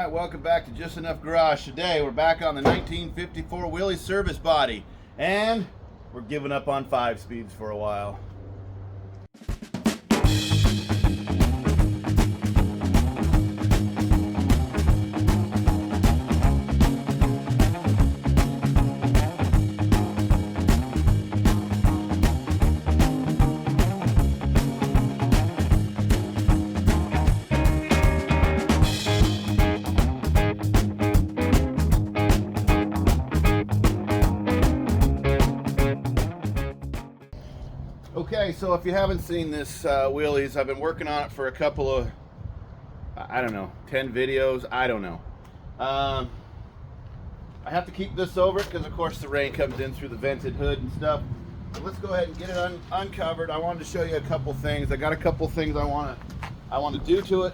Alright, welcome back to Just Enough Garage. Today we're back on the 1954 wheelie service body, and we're giving up on 5-speeds for a while. Okay, so if you haven't seen this wheelies, I've been working on it for a couple of, I don't know, 10 videos, I don't know. I have to keep this over because of course the rain comes in through the vented hood and stuff. So let's go ahead and get it uncovered. I wanted to show you a couple things. I got a couple things I want to do to it.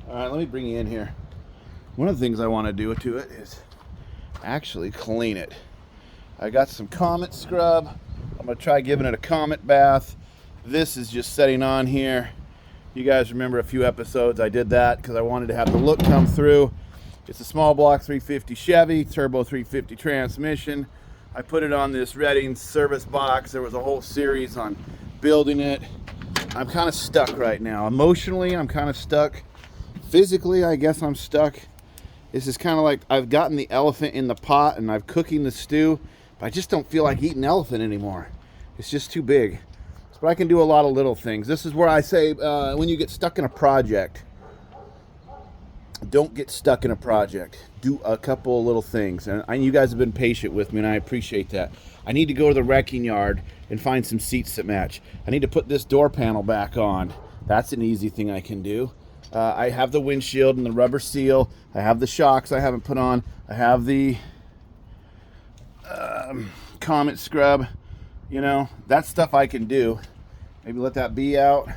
All right, let me bring you in here. One of the things I want to do to it is actually clean it. I got some Comet scrub. I'm going to try giving it a Comet bath. This is just setting on here. You guys remember a few episodes I did that because I wanted to have the look come through. It's a small block 350 Chevy, turbo 350 transmission. I put it on this Redding service box. There was a whole series on building it. I'm kind of stuck right now. Emotionally, I'm kind of stuck. Physically, I guess I'm stuck. This is kind of like I've gotten the elephant in the pot and I'm cooking the stew, but I just don't feel like eating elephant anymore. It's just too big. But I can do a lot of little things. This is where I say when you get stuck in a project, don't get stuck in a project. Do a couple of little things. And you guys have been patient with me and I appreciate that. I need to go to the wrecking yard and find some seats that match. I need to put this door panel back on. That's an easy thing I can do. I have the windshield and the rubber seal. I have the shocks I haven't put on. I have the Comet scrub. You know, that stuff I can do. Maybe let that be out.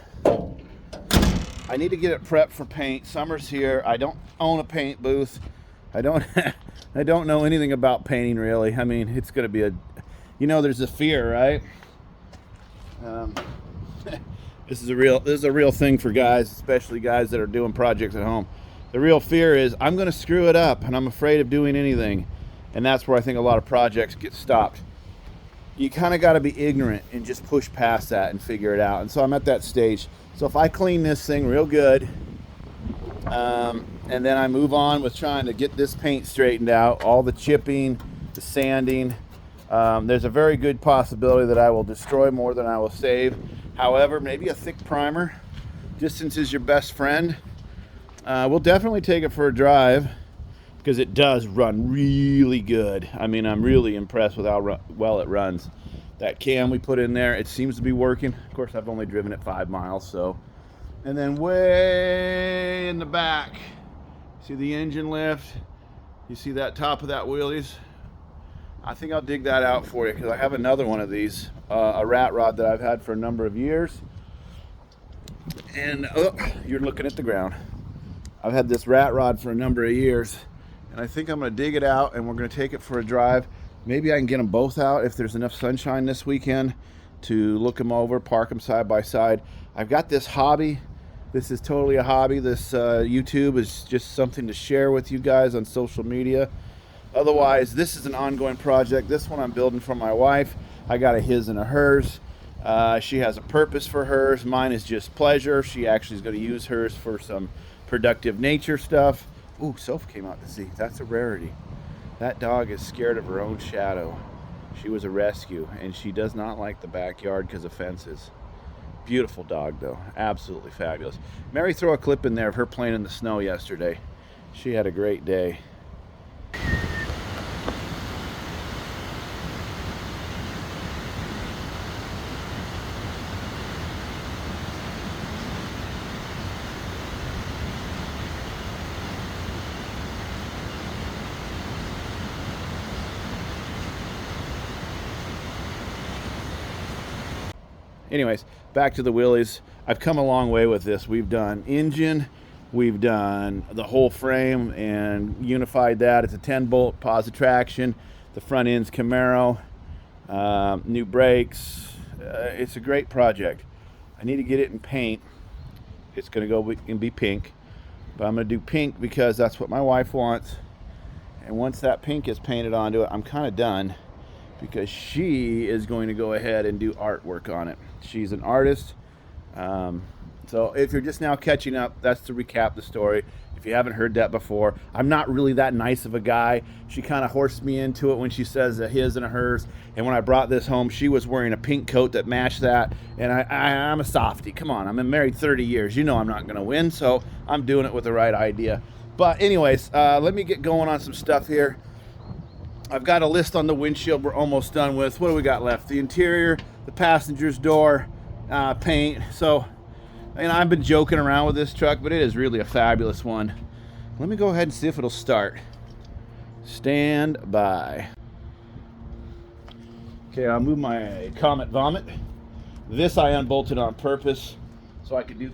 I need to get it prepped for paint. Summer's here. I don't own a paint booth. I don't know anything about painting really. I mean, it's going to be there's a fear, right? This is a real thing for guys, especially guys that are doing projects at home. The real fear is I'm going to screw it up and I'm afraid of doing anything. And that's where I think a lot of projects get stopped. You kind of got to be ignorant and just push past that and figure it out. And so I'm at that stage. So if I clean this thing real good, and then I move on with trying to get this paint straightened out, all the chipping, the sanding, there's a very good possibility that I will destroy more than I will save. However, maybe a thick primer. Distance is your best friend. We'll definitely take it for a drive because it does run really good. I mean, I'm really impressed with how well it runs. That cam we put in there, it seems to be working. Of course, I've only driven it 5 miles, so. And then way in the back, see the engine lift? You see that top of that wheelies? I think I'll dig that out for you because I have another one of these, a rat rod that I've had for a number of years. And you're looking at the ground. I've had this rat rod for a number of years, and I think I'm going to dig it out and we're going to take it for a drive. Maybe I can get them both out if there's enough sunshine this weekend to look them over, park them side by side. I've got this hobby. This is totally a hobby. This YouTube is just something to share with you guys on social media. Otherwise, this is an ongoing project. This one I'm building for my wife. I got a his and a hers. She has a purpose for hers. Mine is just pleasure. She actually is going to use hers for some productive nature stuff. Ooh, Soph came out to see. That's a rarity. That dog is scared of her own shadow. She was a rescue, and she does not like the backyard because of fences. Beautiful dog, though. Absolutely fabulous. Mary, throw a clip in there of her playing in the snow yesterday. She had a great day. Anyways, back to the wheelies. I've come a long way with this. We've done engine, We've done the whole frame and unified that. It's a 10-bolt positive traction. The front end's Camaro. New brakes. It's a great project. I need to get it in paint. It's going to go and be pink. But I'm going to do pink because that's what my wife wants. And once that pink is painted onto it, I'm kind of done, because she is going to go ahead and do artwork on it. She's an artist. So if you're just now catching up, that's to recap the story. If you haven't heard that before, I'm not really that nice of a guy. She kind of horsed me into it when she says a his and a hers. And when I brought this home, she was wearing a pink coat that matched that. And I'm a softie. Come on, I've been married 30 years. You know I'm not going to win, so I'm doing it with the right idea. But anyways, let me get going on some stuff here. I've got a list on the windshield we're almost done with. What do we got left? The interior, the passenger's door, paint. So, and I've been joking around with this truck, but it is really a fabulous one. Let me go ahead and see if it'll start. Stand by. Okay, I'll move my Comet Vomit. This I unbolted on purpose so I could do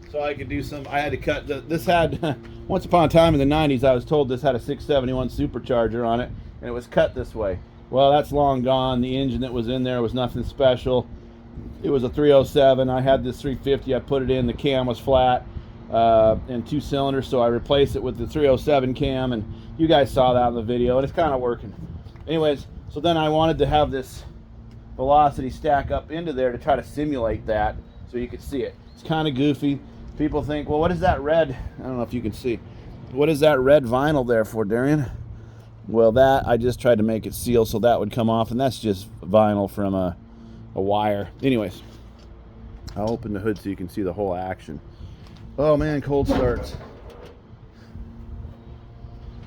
so I could do some. I had to cut this had once upon a time in the 90s, I was told this had a 671 supercharger on it, and it was cut this way. Well, that's long gone. The engine that was in there was nothing special. It was a 307. I had this 350. I put it in. The cam was flat and 2 cylinders, so I replaced it with the 307 cam, and you guys saw that in the video, and it's kind of working. Anyways, so then I wanted to have this velocity stack up into there to try to simulate that so you could see it. It's kind of goofy. People think, well, what is that red? I don't know if you can see. What is that red vinyl there for, Darian? Well, that I just tried to make it seal so that would come off, and that's just vinyl from a wire. Anyways, I'll open the hood so you can see the whole action. Oh man, cold starts.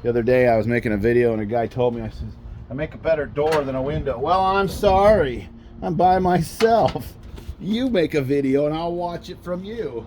The other day I was making a video and a guy told me, I said, I make a better door than a window. Well, I'm sorry. I'm by myself. You make a video and I'll watch it from you.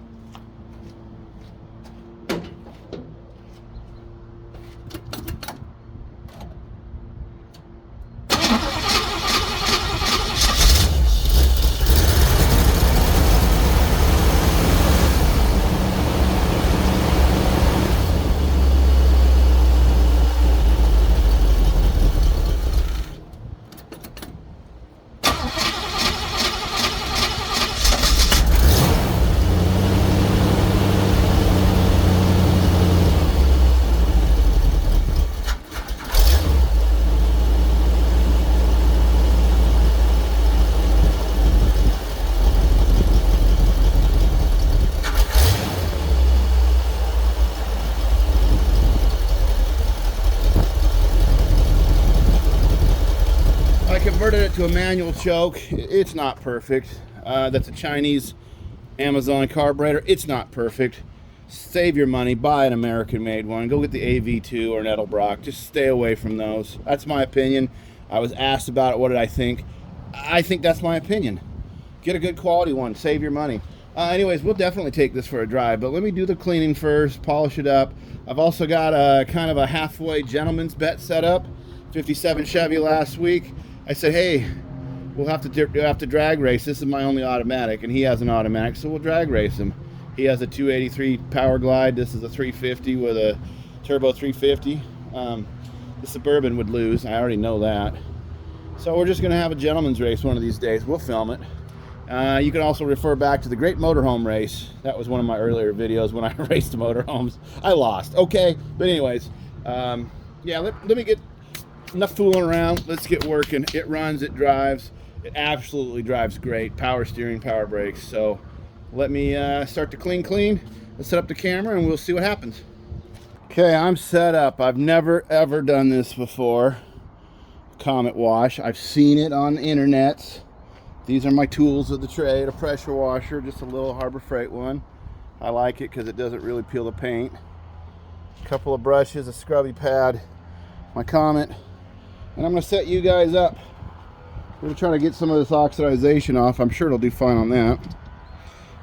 Converted it to a manual choke. It's not perfect. That's a Chinese Amazon carburetor. It's not perfect. Save your money, buy an American made one. Go get the AV2 or an Edelbrock. Just stay away from those. That's my opinion. I was asked about it. What did I think? I think that's my opinion. Get a good quality one. Save your money. Anyways, we'll definitely take this for a drive, but let me do the cleaning first, polish it up. I've also got a kind of a halfway gentleman's bet set up. 57 Chevy last week. I said, hey, we'll have to drag race. This is my only automatic, and he has an automatic, so we'll drag race him. He has a 283 Power Glide. This is a 350 with a turbo 350. The Suburban would lose. I already know that. So we're just going to have a gentleman's race one of these days. We'll film it. You can also refer back to the Great Motorhome Race. That was one of my earlier videos when I raced the motorhomes. I lost. Okay, but anyways, yeah, let me get enough fooling around. Let's get working. It runs, it drives. It absolutely drives great. Power steering, power brakes. So let me start to clean. Let's set up the camera and we'll see what happens. Okay, I'm set up. I've never ever done this before. Comet wash. I've seen it on the internet. These are my tools of the trade. A pressure washer, just a little Harbor Freight one. I like it because it doesn't really peel the paint. A couple of brushes, a scrubby pad, my Comet. And I'm going to set you guys up. We're trying to get some of this oxidization off. I'm sure it'll do fine on that.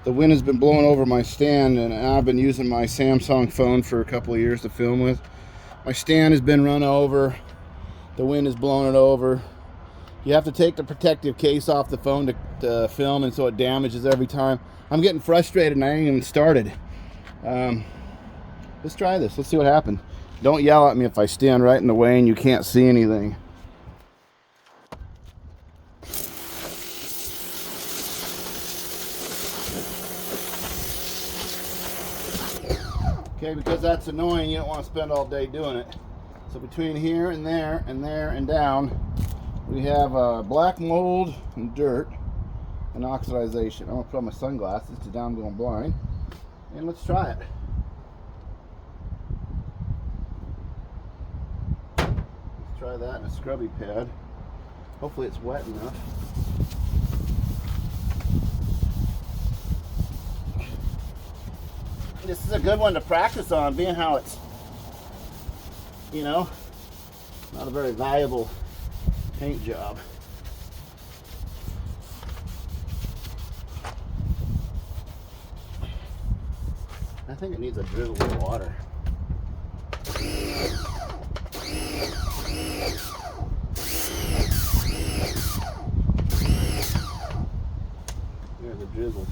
The wind has been blowing over my stand, and I've been using my Samsung phone for a couple of years to film with. My stand has been run over. The wind is blowing it over. You have to take the protective case off the phone to film, and so it damages every time. I'm getting frustrated and I ain't even started. Let's try this. Let's see what happens. Don't yell at me if I stand right in the way and you can't see anything. Okay, because that's annoying, you don't want to spend all day doing it. So between here and there and there and down, we have black mold and dirt and oxidization. I'm going to put on my sunglasses because now I'm going blind. And let's try it. Let's try that in a scrubby pad. Hopefully it's wet enough. This is a good one to practice on, being how it's, you know, not a very valuable paint job. I think it needs a drizzle of water. There's a drizzle.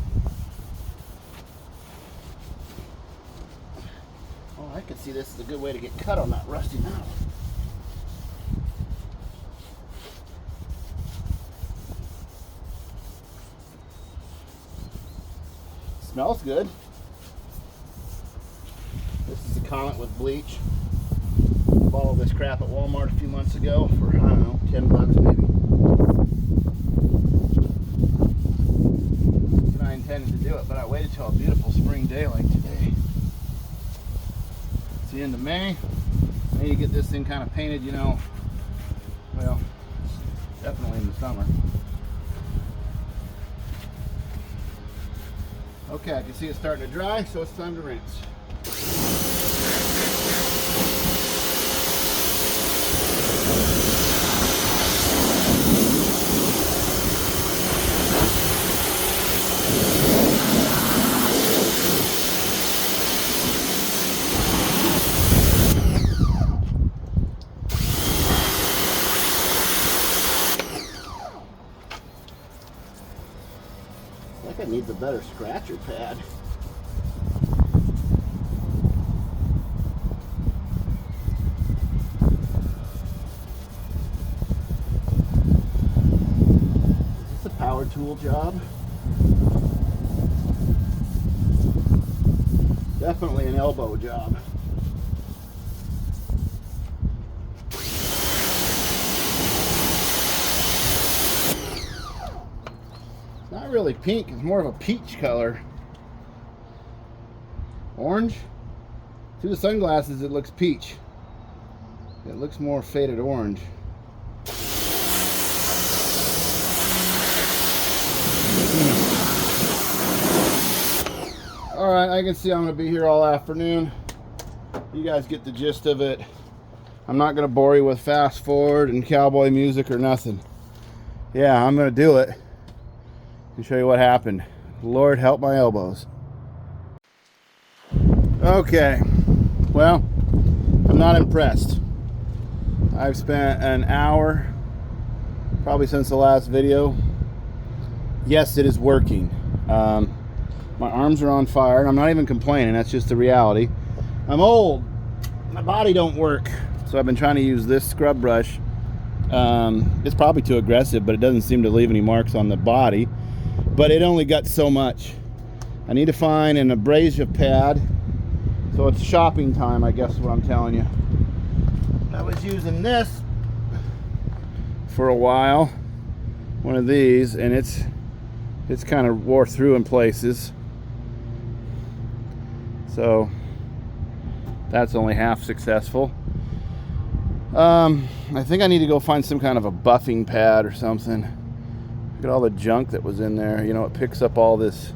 Oh, I can see this is a good way to get cut on that rusty metal. Smells good. This is a Comet with bleach. Bought all this crap at Walmart a few months ago for, I don't know, 10 bucks maybe. And I intended to do it, but I waited till a beautiful spring day like today. It's the end of May. I need to get this thing kind of painted, you know, well, definitely in the summer. Okay, I can see it starting to dry, so it's time to rinse. I think it needs a better scratcher pad. Is this a power tool job? Definitely an elbow job. Not really pink, it's more of a peach color. Orange? To the sunglasses it looks peach. It looks more faded orange. Alright, I can see I'm going to be here all afternoon. You guys get the gist of it. I'm not going to bore you with fast forward and cowboy music or nothing. Yeah, I'm going to do it and show you what happened. Lord help my elbows. Okay, well, I'm not impressed. I've spent an hour, probably since the last video. Yes, it is working. My arms are on fire, and I'm not even complaining. That's just the reality. I'm old. My body don't work. So I've been trying to use this scrub brush. It's probably too aggressive, but it doesn't seem to leave any marks on the body. But it only got so much. I need to find an abrasive pad. So it's shopping time, I guess is what I'm telling you. I was using this for a while. One of these, and it's kind of wore through in places. So that's only half successful. I think I need to go find some kind of a buffing pad or something. Look at all the junk that was in there. You know, it picks up all this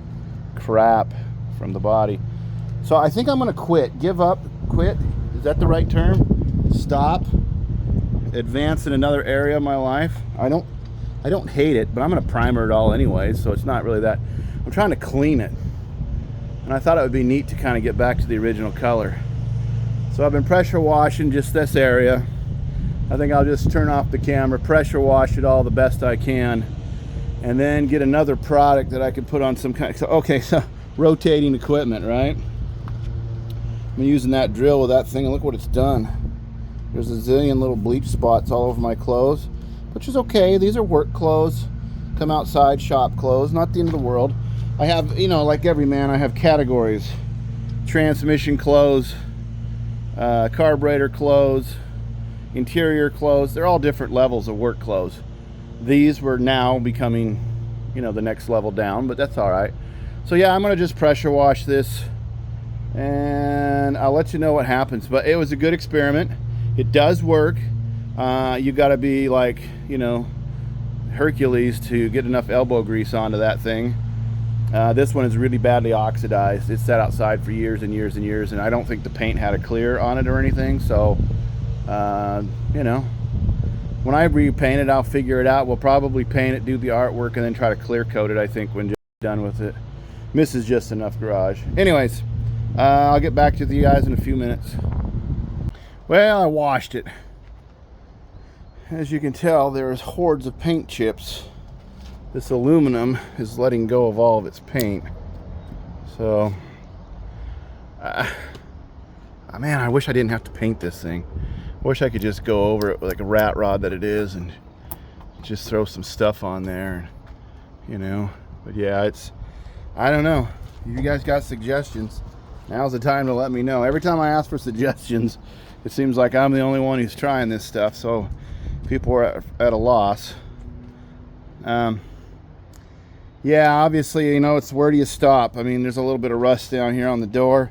crap from the body. So I think I'm going to quit. Give up, quit. Is that the right term? Stop. Advance in another area of my life. I don't hate it, but I'm going to primer it all anyway, so it's not really that. I'm trying to clean it. And I thought it would be neat to kind of get back to the original color. So I've been pressure washing just this area. I think I'll just turn off the camera, pressure wash it all the best I can, and then get another product that I can put on some kind of, okay, so rotating equipment, right? I'm using that drill with that thing, and look what it's done. There's a zillion little bleach spots all over my clothes, which is okay. These are work clothes, come outside, shop clothes, not the end of the world. I have, you know, like every man, I have categories. Transmission clothes, carburetor clothes, interior clothes. They're all different levels of work clothes. These were now becoming, you know, the next level down, but that's all right. So yeah, I'm gonna just pressure wash this, and I'll let you know what happens. But it was a good experiment. It does work. You gotta be like, you know, Hercules to get enough elbow grease onto that thing. This one is really badly oxidized. It's sat outside for years and years and years, and I don't think the paint had a clear on it or anything. So, you know, when I repaint it, I'll figure it out. We'll probably paint it, do the artwork, and then try to clear coat it, I think, when just done with it. Misses just enough garage. Anyways, I'll get back to you guys in a few minutes. Well, I washed it. As you can tell, there's hordes of paint chips. This aluminum is letting go of all of its paint. So, man, I wish I didn't have to paint this thing. I wish I could just go over it like a rat rod that it is and just throw some stuff on there, you know. But yeah, it's, I don't know. If you guys got suggestions, now's the time to let me know. Every time I ask for suggestions, it seems like I'm the only one who's trying this stuff, so people are at a loss. Yeah, obviously, you know, it's where do you stop? I mean, there's a little bit of rust down here on the door.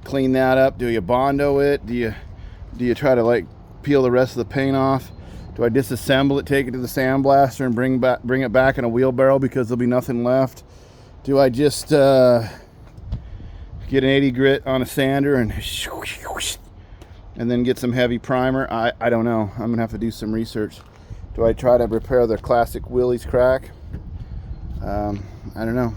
Clean that up. Do you Bondo it? Do you try to like peel the rest of the paint off? Do I disassemble it, take it to the sandblaster, and bring it back in a wheelbarrow because there'll be nothing left? Do I just get an 80 grit on a sander and then get some heavy primer? I don't know. I'm gonna have to do some research. Do I try to repair the classic Willys crack? I don't know.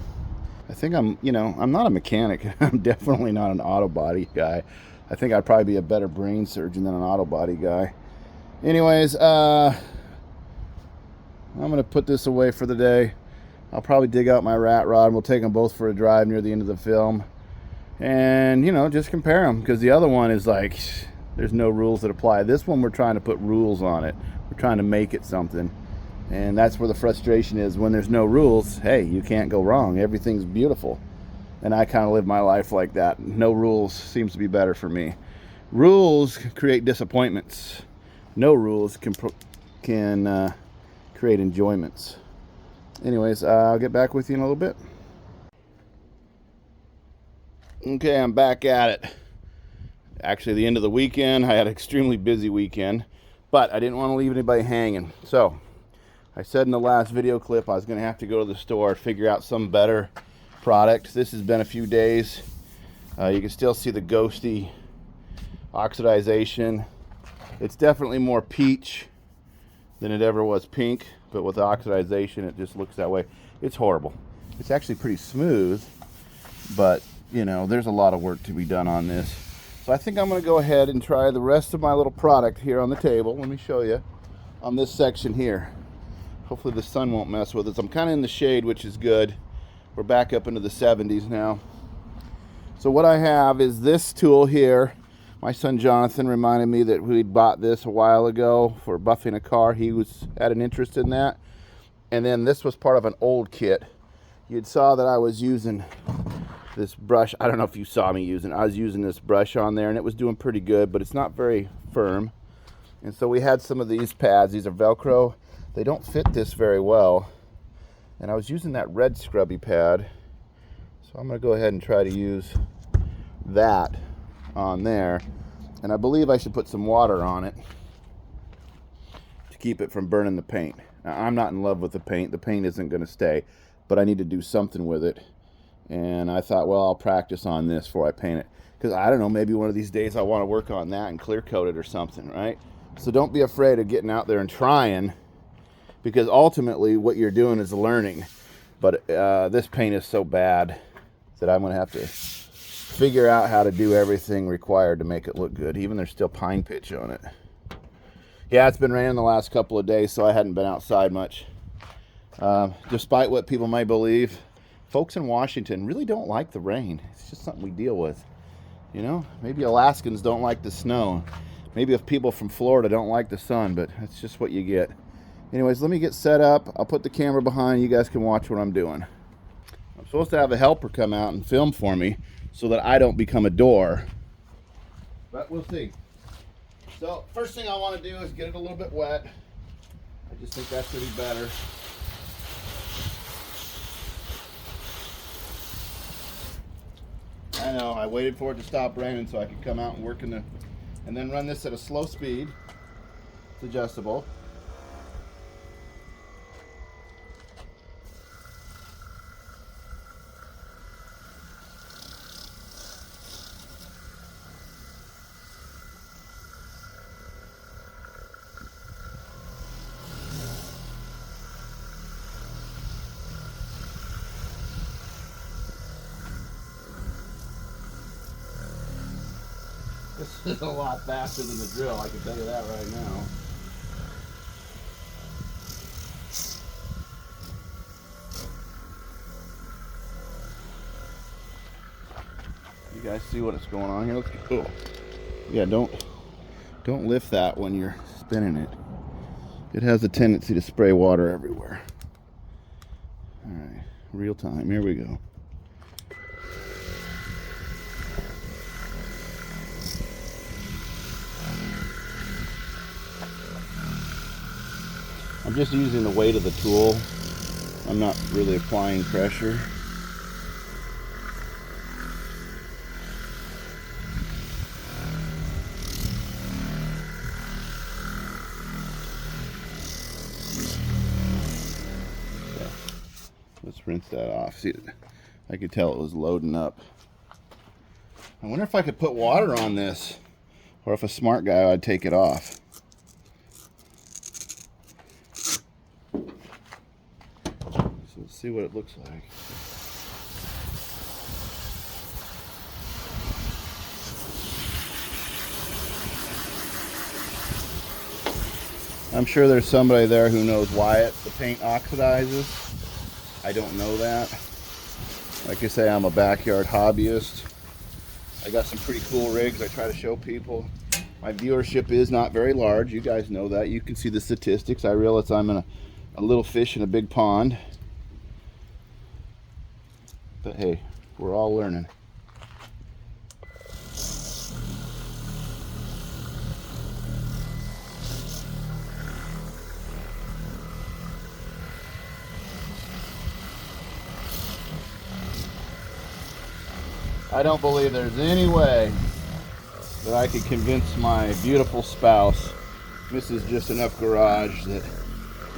I think I'm not a mechanic. I'm definitely not an auto body guy. I think I'd probably be a better brain surgeon than an auto body guy. Anyways, I'm gonna put this away for the day. I'll probably dig out my rat rod and we'll take them both for a drive near the end of the film, and you know, just compare them, because the other one is like, there's no rules that apply. This one, we're trying to put rules on it. We're trying to make it something. And that's where the frustration is. When there's no rules, hey, you can't go wrong. Everything's beautiful. And I kind of live my life like that. No rules seems to be better for me. Rules create disappointments. No rules can create enjoyments. Anyways, I'll get back with you in a little bit. Okay, I'm back at it. Actually, the end of the weekend, I had an extremely busy weekend, but I didn't want to leave anybody hanging. So, I said in the last video clip I was going to have to go to the store, figure out some better product. This has been a few days. You can still see the ghosty oxidization. It's definitely more peach than it ever was pink, but with oxidization it just looks that way. It's horrible. It's actually pretty smooth, but you know, there's a lot of work to be done on this. So I think I'm going to go ahead and try the rest of my little product here on the table. Let me show you on this section here. Hopefully the sun won't mess with us. I'm kind of in the shade, which is good. We're back up into the 70s now. So what I have is this tool here. My son Jonathan reminded me that we'd bought this a while ago for buffing a car. He had an interest in that. And then this was part of an old kit. You saw that I was using this brush. I don't know if you saw me using it. I was using this brush on there and it was doing pretty good, but it's not very firm. And so we had some of these pads. These are Velcro. They don't fit this very well. And I was using that red scrubby pad. So I'm going to go ahead and try to use that on there. And I believe I should put some water on it to keep it from burning the paint. Now, I'm not in love with the paint. The paint isn't going to stay, but I need to do something with it. And I thought, well, I'll practice on this before I paint it. Because I don't know, maybe one of these days I want to work on that and clear coat it or something, right? So don't be afraid of getting out there and trying, because ultimately what you're doing is learning. But this paint is so bad that I'm going to have to figure out how to do everything required to make it look good. Even there's still pine pitch on it. Yeah, it's been raining the last couple of days, so I hadn't been outside much. Despite what people may believe, folks in Washington really don't like the rain. It's just something we deal with. You know, maybe Alaskans don't like the snow. Maybe if people from Florida don't like the sun, but that's just what you get. Anyways, let me get set up. I'll put the camera behind. You guys can watch what I'm doing. I'm supposed to have a helper come out and film for me so that I don't become a door. But we'll see. So, first thing I want to do is get it a little bit wet. I just think that's going to be better. I know, I waited for it to stop raining so I could come out and work and then run this at a slow speed. It's adjustable. This is a lot faster than the drill, I can tell you that right now. You guys see what's going on here? Let's go. Yeah, don't lift that when you're spinning it. It has a tendency to spray water everywhere. All right, real time. Here we go. I'm just using the weight of the tool. I'm not really applying pressure. Okay. Let's rinse that off. See, I could tell it was loading up. I wonder if I could put water on this, or if a smart guy would take it off. Let's see what it looks like. I'm sure there's somebody there who knows why the paint oxidizes. I don't know that. Like I say, I'm a backyard hobbyist. I got some pretty cool rigs I try to show people. My viewership is not very large. You guys know that. You can see the statistics. I realize I'm a little fish in a big pond. But hey, we're all learning. I don't believe there's any way that I could convince my beautiful spouse this is just enough garage, that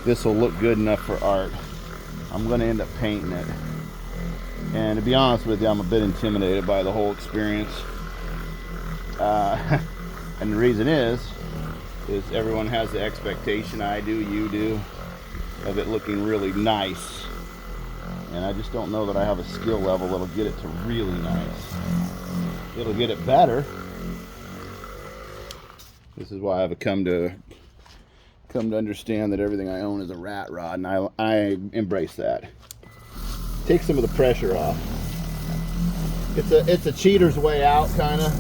this will look good enough for art. I'm going to end up painting it. And to be honest with you, I'm a bit intimidated by the whole experience. And the reason is everyone has the expectation, I do, you do, of it looking really nice. And I just don't know that I have a skill level that'll get it to really nice. It'll get it better. This is why I've come to understand that everything I own is a rat rod, and I embrace that. Take some of the pressure off. It's a cheater's way out, kind of.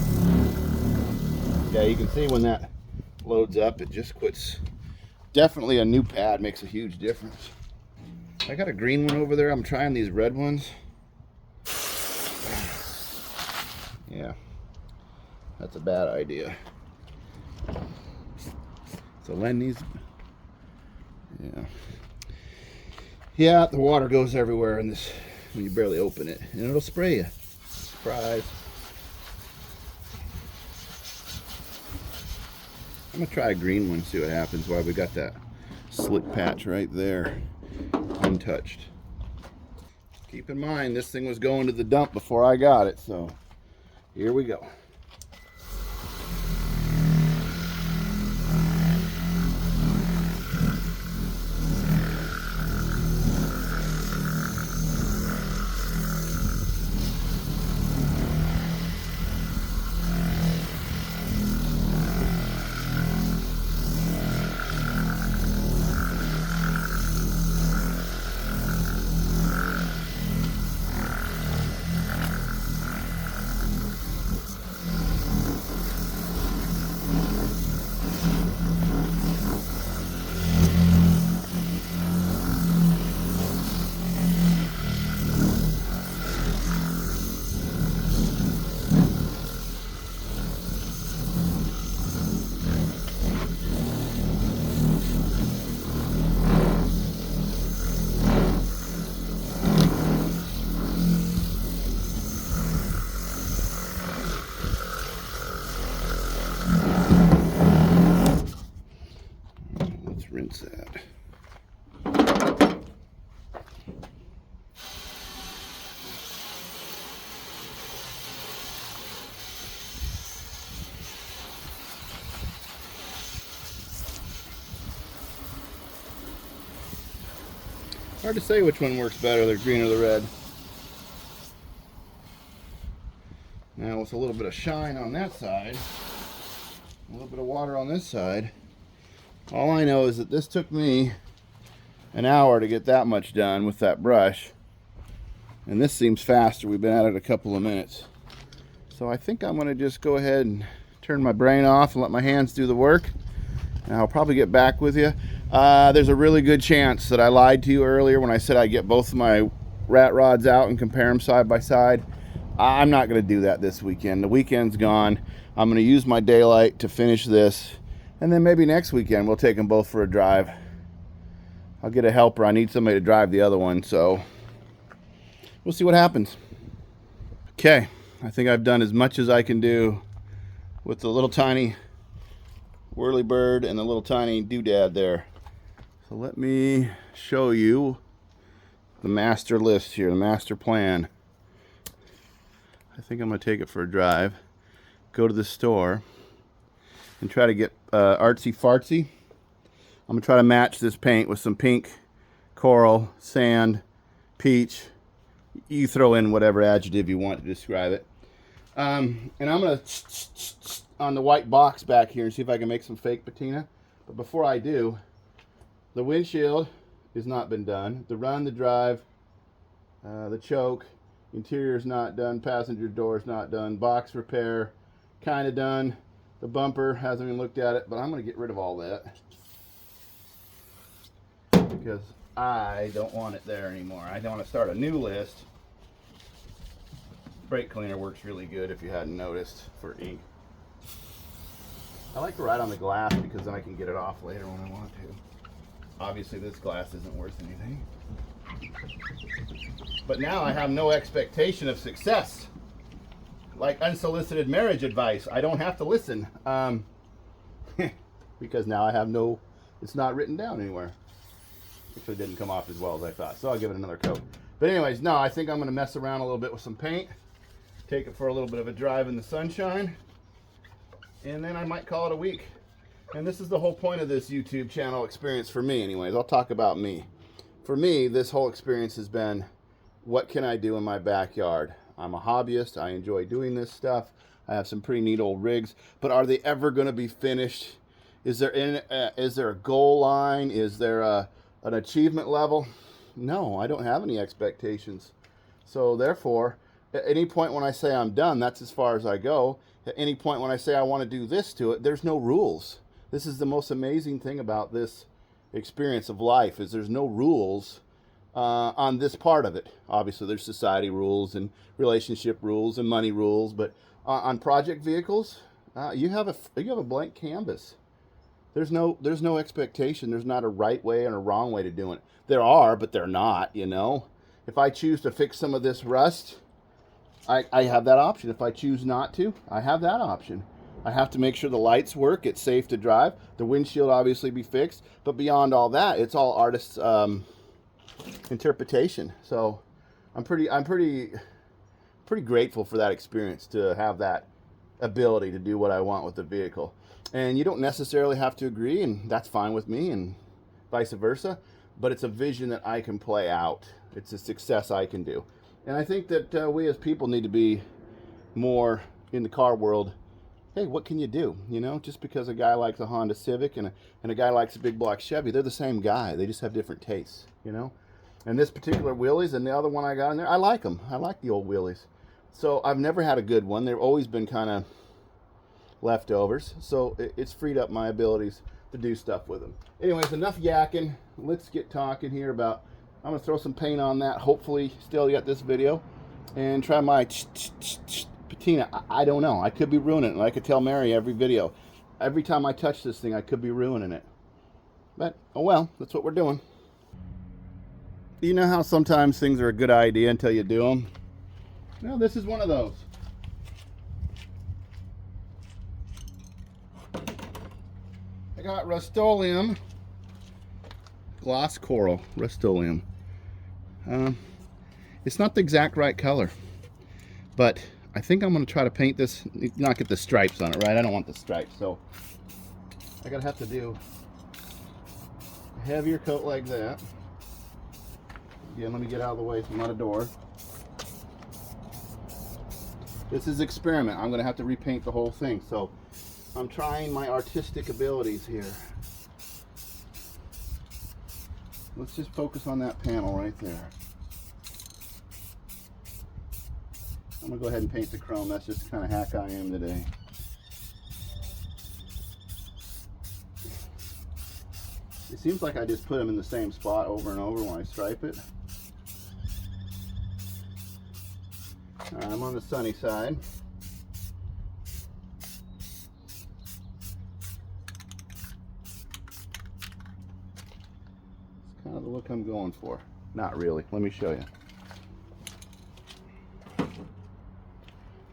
Yeah, you can see when that loads up, it just quits. Definitely a new pad makes a huge difference. I got a green one over there. I'm trying these red ones. Yeah, that's a bad idea. So Len needs. Yeah, the water goes everywhere in this when you barely open it, and it'll spray you. Surprise. I'm gonna try a green one, see what happens. While we got that slick patch right there, untouched. Keep in mind, this thing was going to the dump before I got it, so here we go. Hard to say which one works better, the green or the red. Now with a little bit of shine on that side, a little bit of water on this side, all I know is that this took me an hour to get that much done with that brush. And this seems faster. We've been at it a couple of minutes. So I think I'm gonna just go ahead and turn my brain off and let my hands do the work. And I'll probably get back with you. There's a really good chance that I lied to you earlier when I said I'd get both of my rat rods out and compare them side by side. I'm not going to do that this weekend. The weekend's gone. I'm going to use my daylight to finish this, and then maybe next weekend we'll take them both for a drive. I'll get a helper. I need somebody to drive the other one, so we'll see what happens. Okay, I think I've done as much as I can do with the little tiny whirly bird and the little tiny doodad there. So let me show you the master list here, the master plan. I think I'm going to take it for a drive, go to the store, and try to get artsy fartsy. I'm going to try to match this paint with some pink, coral, sand, peach. You throw in whatever adjective you want to describe it. And I'm going to on the white box back here and see if I can make some fake patina. But before I do, the windshield has not been done. The run, the drive, the choke, interior's not done, passenger door's not done, box repair kind of done, the bumper hasn't even looked at it, but I'm going to get rid of all that because I don't want it there anymore. I don't want to start a new list. Brake cleaner works really good if you hadn't noticed for ink. I like to write on the glass because then I can get it off later when I want to. Obviously this glass isn't worth anything. But now I have no expectation of success. Like unsolicited marriage advice, I don't have to listen. Because now I have no, it's not written down anywhere. Actually didn't come off as well as I thought, so I'll give it another coat. But anyways, no, I think I'm gonna mess around a little bit with some paint, take it for a little bit of a drive in the sunshine, and then I might call it a week. And this is the whole point of this YouTube channel experience for me anyways. I'll talk about me. For me, this whole experience has been, what can I do in my backyard? I'm a hobbyist. I enjoy doing this stuff. I have some pretty neat old rigs, but are they ever going to be finished? Is there a goal line? Is there an achievement level? No, I don't have any expectations. So therefore, at any point when I say I'm done, that's as far as I go. At any point when I say I want to do this to it, there's no rules. This is the most amazing thing about this experience of life, is there's no rules on this part of it. Obviously, there's society rules and relationship rules and money rules, but on project vehicles, you have a blank canvas. There's no expectation. There's not a right way and a wrong way to do it. There are, but they're not. You know, if I choose to fix some of this rust, I have that option. If I choose not to, I have that option. I have to make sure the lights work. It's safe to drive. The windshield obviously be fixed, but beyond all that, it's all artist's interpretation. So I'm pretty grateful for that experience, to have that ability to do what I want with the vehicle. And you don't necessarily have to agree, and that's fine with me, and vice versa. But it's a vision that I can play out. It's a success I can do. And I think that we as people need to be more in the car world. Hey, what can you do? You know, just because a guy likes a Honda Civic and a guy likes a big block Chevy, they're the same guy. They just have different tastes, you know? And this particular wheelies and the other one I got in there, I like them. I like the old wheelies. So I've never had a good one. They've always been kind of leftovers. So it's freed up my abilities to do stuff with them. Anyways, enough yakking. Let's get talking here about, I'm going to throw some paint on that. Hopefully still get this video. And try my patina. I don't know. I could be ruining it. And I could tell Mary every video. Every time I touch this thing, I could be ruining it. But, oh well, that's what we're doing. You know how sometimes things are a good idea until you do them? Well, this is one of those. I got Rust-Oleum gloss coral. Rust-Oleum. It's not the exact right color, but I think I'm going to try to paint this, not get the stripes on it, right? I don't want the stripes, so I gotta have to do a heavier coat like that. Again, let me get out of the way so I'm not a door. This is experiment. I'm going to have to repaint the whole thing. So I'm trying my artistic abilities here. Let's just focus on that panel right there. I'm going to go ahead and paint the chrome. That's just the kind of hack I am today. It seems like I just put them in the same spot over and over when I stripe it. All right, I'm on the sunny side. It's kind of the look I'm going for. Not really. Let me show you.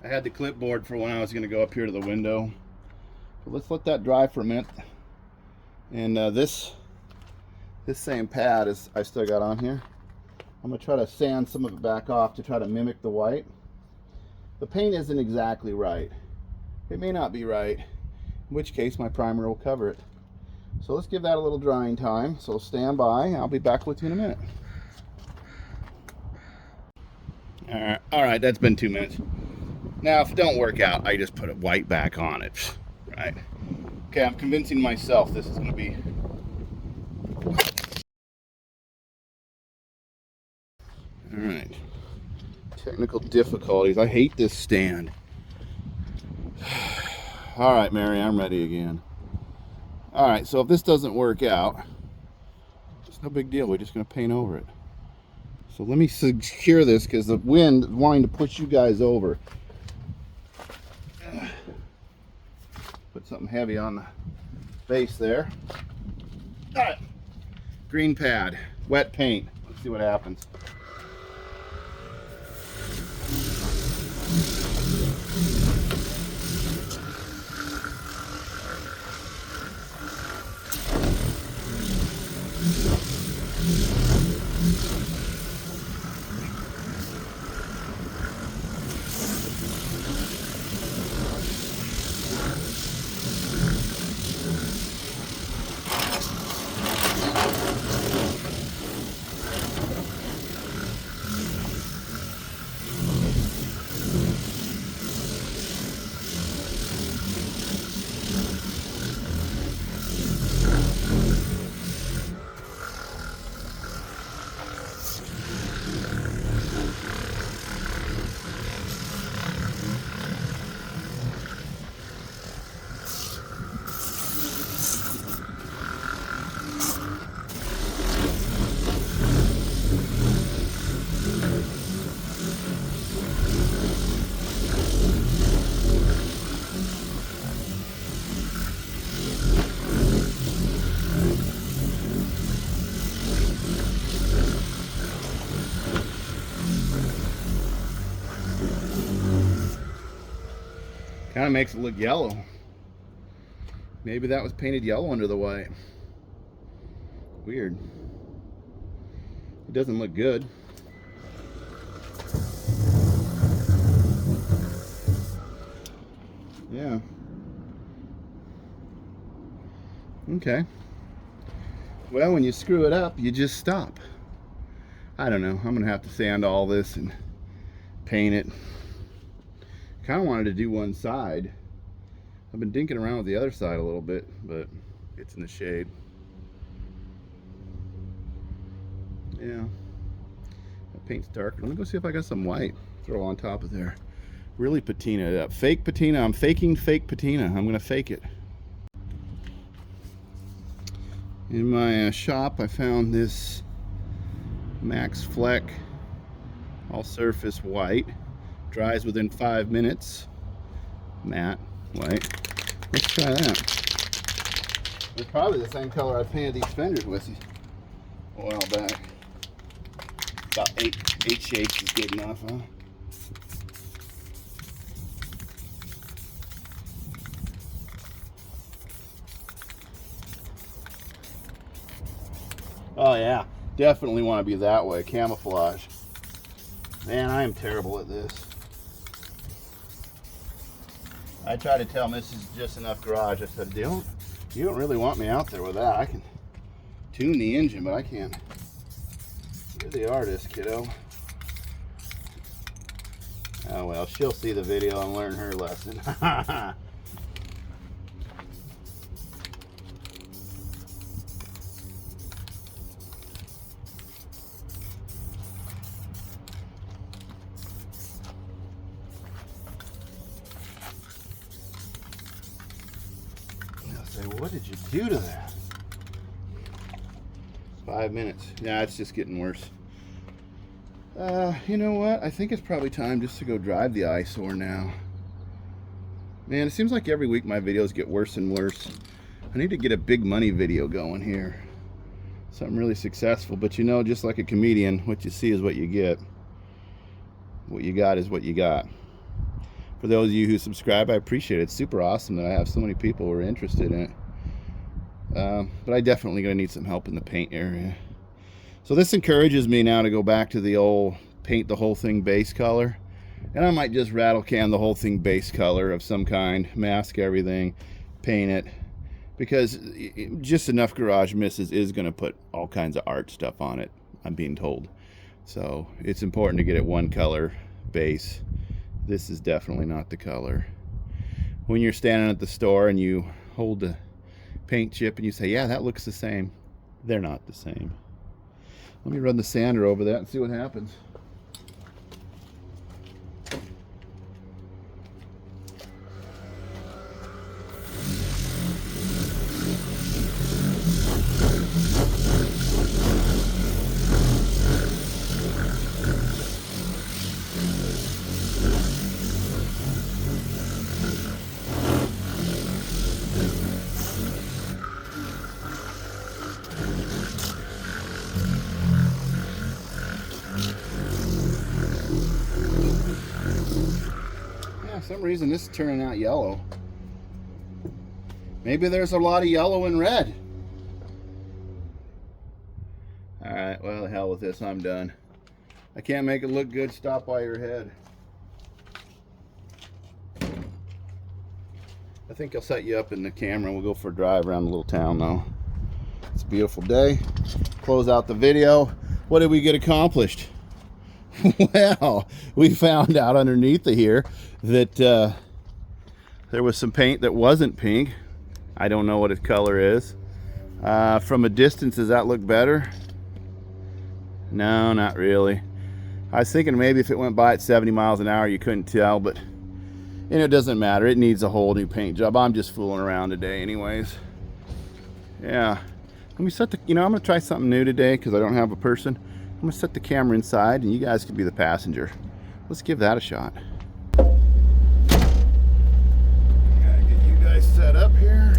I had the clipboard for when I was going to go up here to the window. So let's let that dry for a minute. And this same pad is I still got on here. I'm going to try to sand some of it back off to try to mimic the white. The paint isn't exactly right. It may not be right, in which case my primer will cover it. So let's give that a little drying time. So stand by. I'll be back with you in a minute. All right, that's been 2 minutes. Now, if it don't work out, I just put a white back on it, right? Okay, I'm convincing myself this is going to be... All right. Technical difficulties. I hate this stand. All right, Mary, I'm ready again. All right, so if this doesn't work out, it's no big deal. We're just going to paint over it. So let me secure this because the wind is wanting to push you guys over. Put something heavy on the base there. All right. Green pad, wet paint. Let's see what happens. Kind of makes it look yellow. Maybe that was painted yellow under the white. Weird. It doesn't look good. Yeah. Okay. Well, when you screw it up, you just stop. I don't know. I'm going to have to sand all this and paint it. Kind of wanted to do one side. I've been dinking around with the other side a little bit, but it's in the shade. Yeah. That paint's darker. Let me go see if I got some white. Throw on top of there. Really patina. Fake patina. I'm faking fake patina. I'm going to fake it. In my shop, I found this Max Fleck all surface white. Dries within 5 minutes. Matte white. Let's try that. It's probably the same color I painted these fenders with a while back. About eight shades is good enough, huh? Oh yeah, definitely want to be that way. Camouflage. Man, I am terrible at this. I tried to tell them this is just enough garage. I said, you don't really want me out there with that. I can tune the engine, but I can't You're the artist, kiddo. Oh well, she'll see the video and learn her lesson. Say, what did you do to that? 5 minutes. Yeah, it's just getting worse. You know what? I think it's probably time just to go drive the eyesore now. Man, it seems like every week my videos get worse and worse. I need to get a big money video going here. Something really successful. But you know, just like a comedian, what you see is what you get. What you got is what you got. For those of you who subscribe, I appreciate it. It's super awesome that I have so many people who are interested in it. But I definitely gonna need some help in the paint area. So this encourages me now to go back to the old paint the whole thing base color. And I might just rattle can the whole thing base color of some kind, mask everything, paint it. Because just enough garage misses is gonna put all kinds of art stuff on it, I'm being told. So it's important to get it one color base. This is definitely not the color. When you're standing at the store and you hold the paint chip and you say, yeah, that looks the same, they're not the same. Let me run the sander over that and see what happens. For some reason this is turning out yellow. Maybe there's a lot of yellow and red. Alright, well, the hell with this, I'm done. I can't make it look good, stop by your head. I think I'll set you up in the camera and we'll go for a drive around the little town though. It's a beautiful day. Close out the video. What did we get accomplished? Well, we found out underneath here that there was some paint that wasn't pink. I don't know what its color is. From a distance, does that look better? No, not really. I was thinking maybe if it went by at 70 miles an hour, you couldn't tell, but it doesn't matter. It needs a whole new paint job. I'm just fooling around today anyways. Yeah. Let me set the, I'm going to try something new today because I don't have a person. I'm going to set the camera inside and you guys can be the passenger. Let's give that a shot. Gotta get you guys set up here.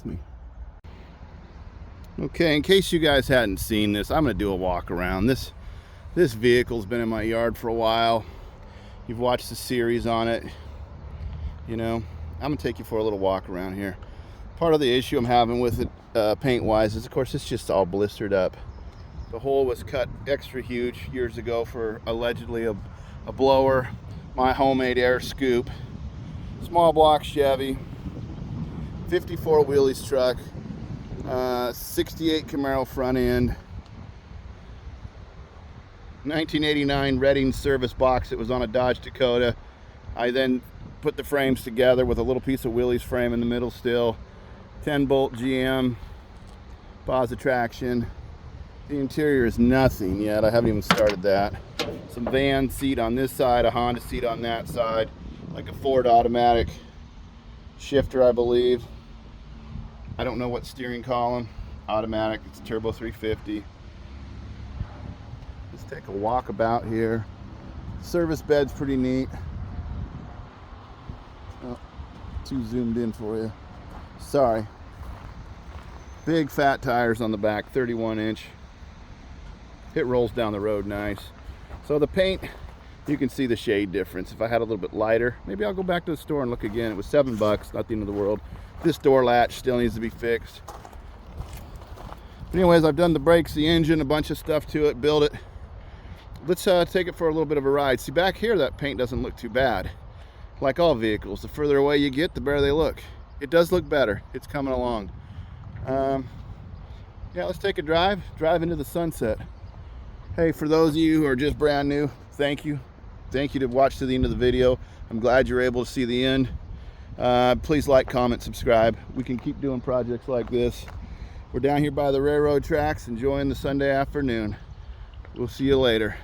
with me. Okay, in case you guys hadn't seen this, I'm going to do a walk around. This vehicle's been in my yard for a while. You've watched the series on it. You know, I'm going to take you for a little walk around here. Part of the issue I'm having with it paint-wise is, of course, it's just all blistered up. The hole was cut extra huge years ago for allegedly a blower. My homemade air scoop. Small block Chevy. 54 wheelies truck. 68 Camaro front end. 1989 Reading service box. It was on a Dodge Dakota. I then put the frames together with a little piece of Willys frame in the middle still. 10 bolt GM. Pause traction. The interior is nothing yet. I haven't even started that. Some van seat on this side, a Honda seat on that side, like a Ford automatic shifter, I believe. I don't know what steering column. Automatic. It's turbo 350. Let's take a walk about here. Service bed's pretty neat. Oh, too zoomed in for you. Sorry. Big fat tires on the back, 31-inch. It rolls down the road nice. So the paint, you can see the shade difference. If I had a little bit lighter, maybe I'll go back to the store and look again. It was $7, not the end of the world. This door latch still needs to be fixed. But anyways, I've done the brakes, the engine, a bunch of stuff to it, build it. Let's take it for a little bit of a ride. See, back here, that paint doesn't look too bad. Like all vehicles, the further away you get, the better they look. It does look better. It's coming along. Yeah, let's take a drive into the sunset. Hey, for those of you who are just brand new, thank you. Thank you to watch to the end of the video. I'm glad you're able to see the end. Please like, comment, subscribe. We can keep doing projects like this. We're down here by the railroad tracks enjoying the Sunday afternoon. We'll see you later.